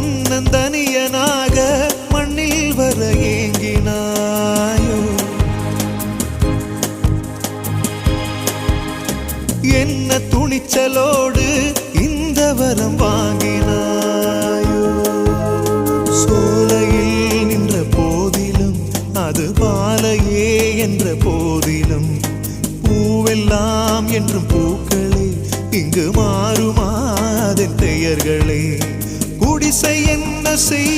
தன்னந்தனியனாக மண்ணில் வர ஏங்கினாயோ என்ன துணிச்சலோடு இந்த வரம் வாங்கினாயோ சோலையில் நின்ற போதிலும் அது பாலையே என்ற போதிலும் பூவெல்லாம் என்றும் பூக்களே இங்கு மாறுமாதன் பெயர்களே குடிசை என்ன செய்